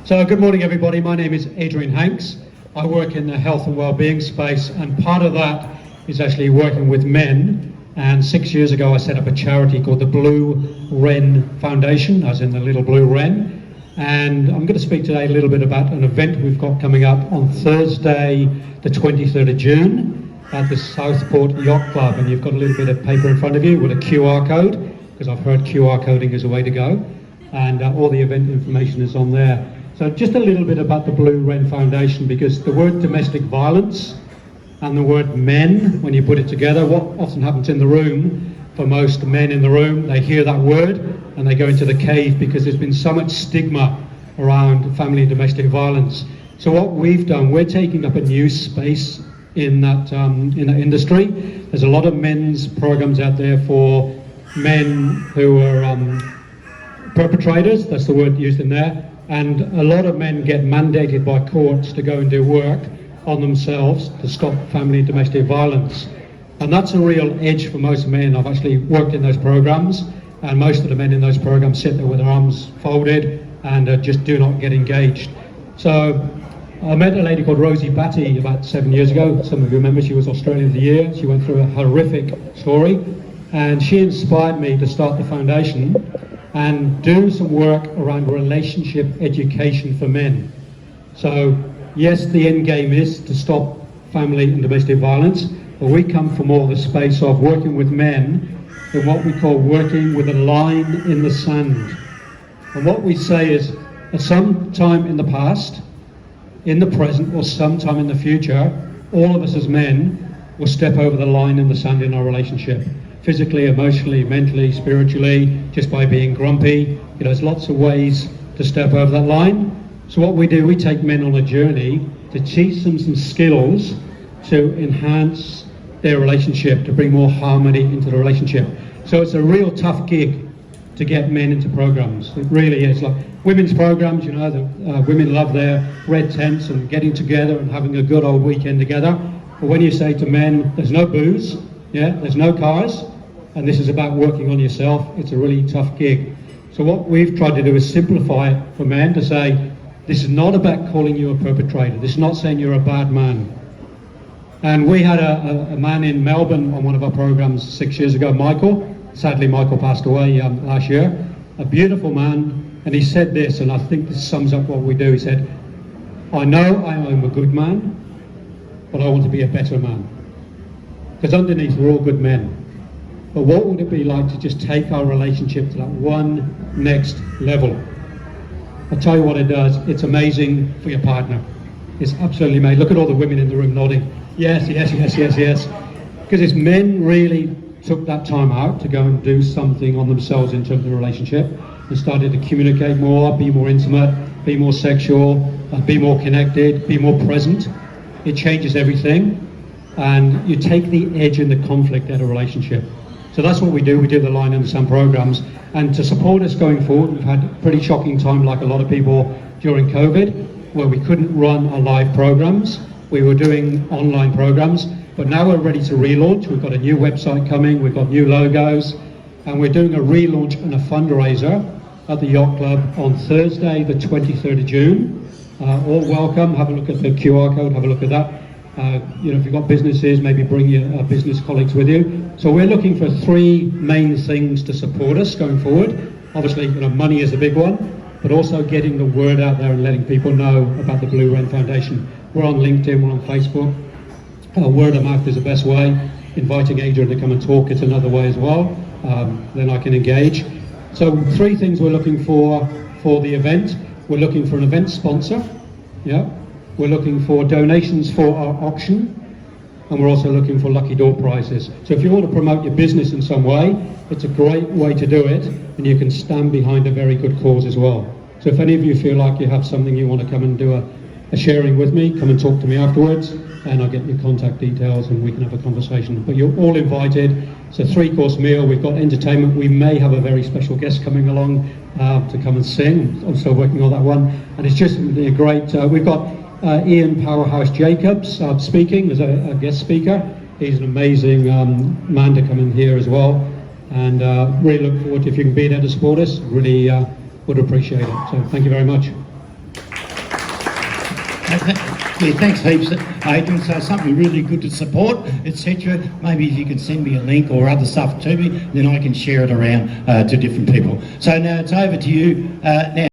So good morning everybody, my name is Adrian Hanks. I work in the health and well-being space, and part of that is actually working with men. And 6 years ago I set up a charity called the Blue Wren Foundation, as in the little blue wren. And I'm going to speak today a little bit about an event we've got coming up on Thursday the 23rd of June at the Southport Yacht Club. And you've got a little bit of paper in front of you with a QR code, because I've heard QR coding is a way to go. And all the event information is on there. So just a little bit about the Blue Wren Foundation, because the word domestic violence and the word men, when you put it together, what often happens in the room, for most men in the room, they hear that word and they go into the cave because there's been so much stigma around family and domestic violence. So what we've done, we're taking up a new space in that industry. There's a lot of men's programs out there for men who are perpetrators, that's the word used in there, and a lot of men get mandated by courts to go and do work on themselves to stop family and domestic violence. And that's a real edge for most men. I've actually worked in those programs, and most of the men in those programs sit there with their arms folded and just do not get engaged. So I met a lady called Rosie Batty about 7 years ago. Some of you remember, she was Australian of the Year. She went through a horrific story, and she inspired me to start the foundation and do some work around relationship education for men. So yes, the end game is to stop family and domestic violence, but we come from all the space of working with men in what we call working with a line in the sand. And what we say is, at some time in the past, in the present, or sometime in the future, all of us as men will step over the line in the sand in our relationship. Physically, emotionally, mentally, spiritually, just by being grumpy. There's lots of ways to step over that line. So what we do, we take men on a journey to teach them some skills to enhance their relationship, to bring more harmony into the relationship. So it's a real tough gig to get men into programs. It really is. Like women's programs, women love their red tents and getting together and having a good old weekend together. But when you say to men, there's no booze, there's no cars, and this is about working on yourself, it's a really tough gig. So what we've tried to do is simplify it for men to say, this is not about calling you a perpetrator. This is not saying you're a bad man. And we had a man in Melbourne on one of our programs 6 years ago, Michael. Sadly, Michael passed away last year. A beautiful man, and he said this, and I think this sums up what we do. He said, I know I am a good man, but I want to be a better man. Because underneath, we're all good men. But what would it be like to just take our relationship to that one next level? I'll tell you what it does. It's amazing for your partner. It's absolutely amazing. Look at all the women in the room nodding. Yes, yes, yes, yes, yes. Because it's men really took that time out to go and do something on themselves in terms of the relationship and started to communicate more, be more intimate, be more sexual, be more connected, be more present. It changes everything, and you take the edge in the conflict out of a relationship. So that's what we do. We do the Line in the Sand programs. And to support us going forward, we've had a pretty shocking time, like a lot of people, during COVID, where we couldn't run our live programs. We were doing online programs, but now we're ready to relaunch. We've got a new website coming, we've got new logos, and we're doing a relaunch and a fundraiser at the Yacht Club on Thursday, the 23rd of June. All welcome. Have a look at the QR code, have a look at that. If you've got businesses, maybe bring your business colleagues with you. So we're looking for three main things to support us going forward. Obviously, money is a big one, but also getting the word out there and letting people know about the Blue Wren Foundation. We're on LinkedIn, we're on Facebook. Word of mouth is the best way. Inviting Adrian to come and talk is another way as well. Then I can engage. So three things we're looking for the event. We're looking for an event sponsor. We're looking for donations for our auction, and we're also looking for lucky door prizes. So if you want to promote your business in some way, it's a great way to do it, and you can stand behind a very good cause as well. So if any of you feel like you have something you want to come and do a sharing with me, come and talk to me afterwards, and I'll get your contact details and we can have a conversation. But you're all invited. It's a 3-course meal. We've got entertainment. We may have a very special guest coming along to come and sing. I'm still working on that one. And it's just a great, we've got Ian Powerhouse Jacobs speaking as a guest speaker. He's an amazing man to come in here as well. And really look forward to, if you can be there to support us, really would appreciate it. So thank you very much. Yeah, thanks heaps, Adrian. So something really good to support, etc. Maybe if you can send me a link or other stuff to me, then I can share it around to different people. So now it's over to you now.